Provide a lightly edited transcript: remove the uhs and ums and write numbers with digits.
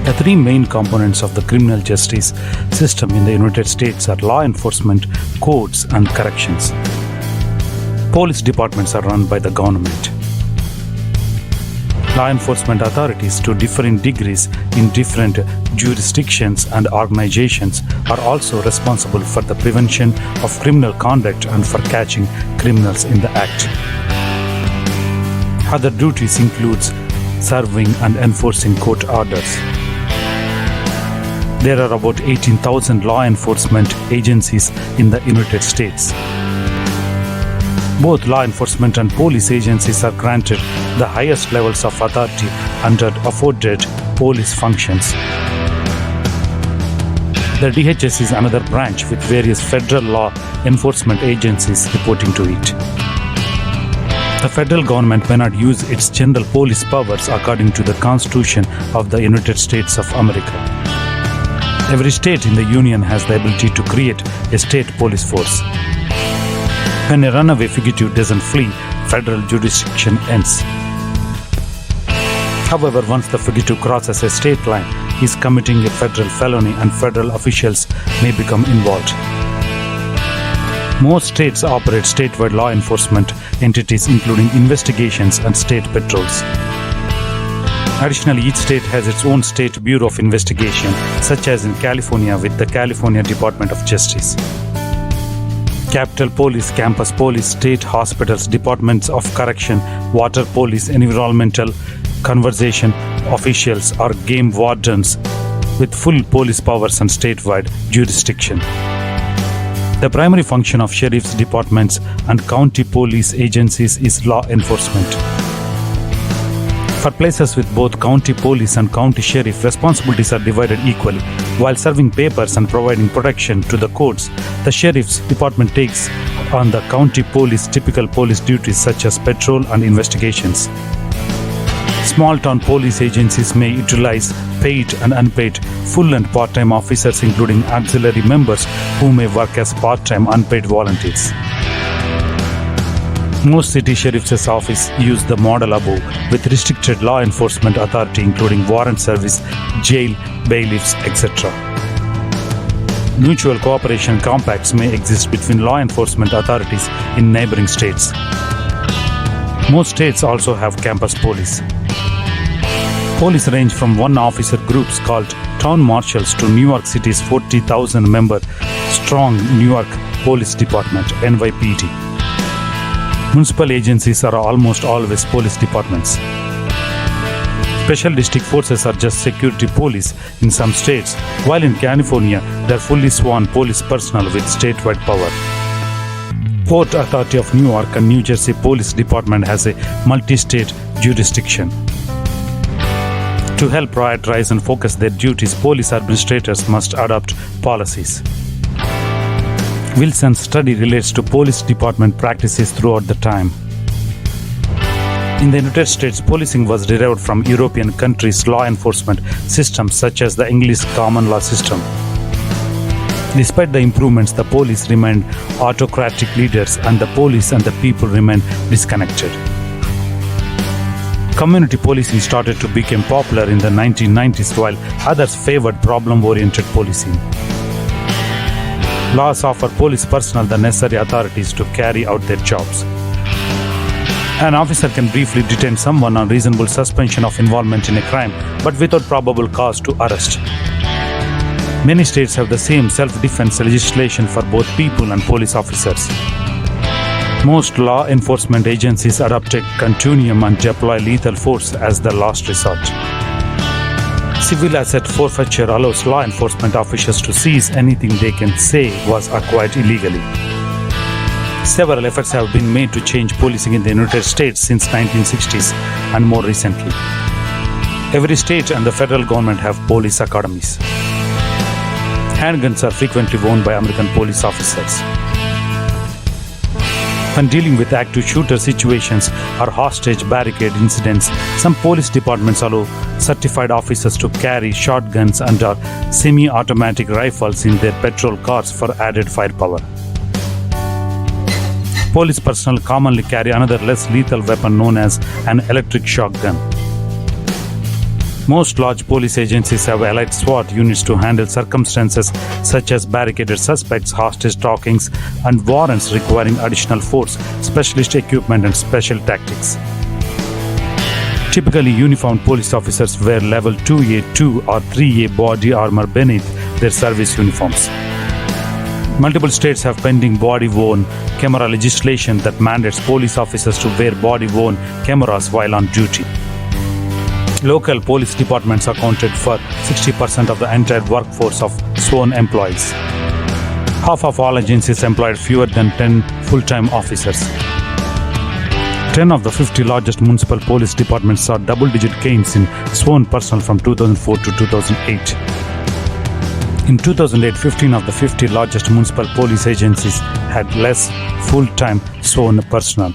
The three main components of the criminal justice system in the United States are law enforcement, courts, and corrections. Police departments are run by the government. Law enforcement authorities, to differing degrees in different jurisdictions and organizations, are also responsible for the prevention of criminal conduct and for catching criminals in the act. Other duties include serving and enforcing court orders. There are about 18,000 law enforcement agencies in the United States. Both law enforcement and police agencies are granted the highest levels of authority under afforded police functions. The DHS is another branch with various federal law enforcement agencies reporting to it. The federal government may not use its general police powers according to the Constitution of the United States of America. Every state in the Union has the ability to create a state police force. When a runaway fugitive doesn't flee, federal jurisdiction ends. However, once the fugitive crosses a state line, he is committing a federal felony and federal officials may become involved. Most states operate statewide law enforcement entities, including investigations and state patrols. Additionally, each state has its own state bureau of investigation, such as in California with the California Department of Justice. Capitol Police, Campus Police, state hospitals, departments of correction, water police, environmental conservation officials are game wardens with full police powers and statewide jurisdiction. The primary function of sheriff's departments and county police agencies is law enforcement. For places with both county police and county sheriff, responsibilities are divided equally. While serving papers and providing protection to the courts, the sheriff's department takes on the county police typical police duties such as patrol and investigations. Small-town police agencies may utilize paid and unpaid, full and part-time officers, including auxiliary members who may work as part-time unpaid volunteers. Most city sheriff's offices use the model above, with restricted law enforcement authority including warrant service, jail, bailiffs, etc. Mutual cooperation compacts may exist between law enforcement authorities in neighboring states. Most states also have campus police. Police range from one officer groups called town marshals to New York City's 40,000 member strong New York Police Department, NYPD. Municipal agencies are almost always police departments. Special district forces are just security police in some states, while in California they are fully sworn police personnel with statewide power. Port Authority of New York and New Jersey Police Department has a multi-state jurisdiction. To help prioritize and focus their duties, police administrators must adopt policies. Wilson's study relates to police department practices throughout the time. In the United States, policing was derived from European countries' law enforcement systems such as the English common law system. Despite the improvements, the police remained autocratic leaders and the police and the people remained disconnected. Community policing started to become popular in the 1990s, while others favored problem-oriented policing. Laws offer police personnel the necessary authorities to carry out their jobs. An officer can briefly detain someone on reasonable suspicion of involvement in a crime, but without probable cause to arrest. Many states have the same self-defense legislation for both people and police officers. Most law enforcement agencies adopt a continuum and deploy lethal force as the last resort. Civil asset forfeiture allows law enforcement officials to seize anything they can say was acquired illegally. Several efforts have been made to change policing in the United States since 1960s and more recently. Every state and the federal government have police academies. Handguns are frequently worn by American police officers. When dealing with active shooter situations or hostage barricade incidents, some police departments allow certified officers to carry shotguns and or semi-automatic rifles in their patrol cars for added firepower. Police personnel commonly carry another less lethal weapon known as an electric shock gun. Most large police agencies have allied SWAT units to handle circumstances such as barricaded suspects, hostage talkings, and warrants requiring additional force, specialist equipment, and special tactics. Typically, uniformed police officers wear level 2A, 2 or 3A body armor beneath their service uniforms. Multiple states have pending body-worn camera legislation that mandates police officers to wear body-worn cameras while on duty. Local police departments accounted for 60% of the entire workforce of sworn employees. Half of all agencies employed fewer than 10 full-time officers. 10 of the 50 largest municipal police departments saw double-digit gains in sworn personnel from 2004 to 2008. In 2008, 15 of the 50 largest municipal police agencies had less full-time sworn personnel.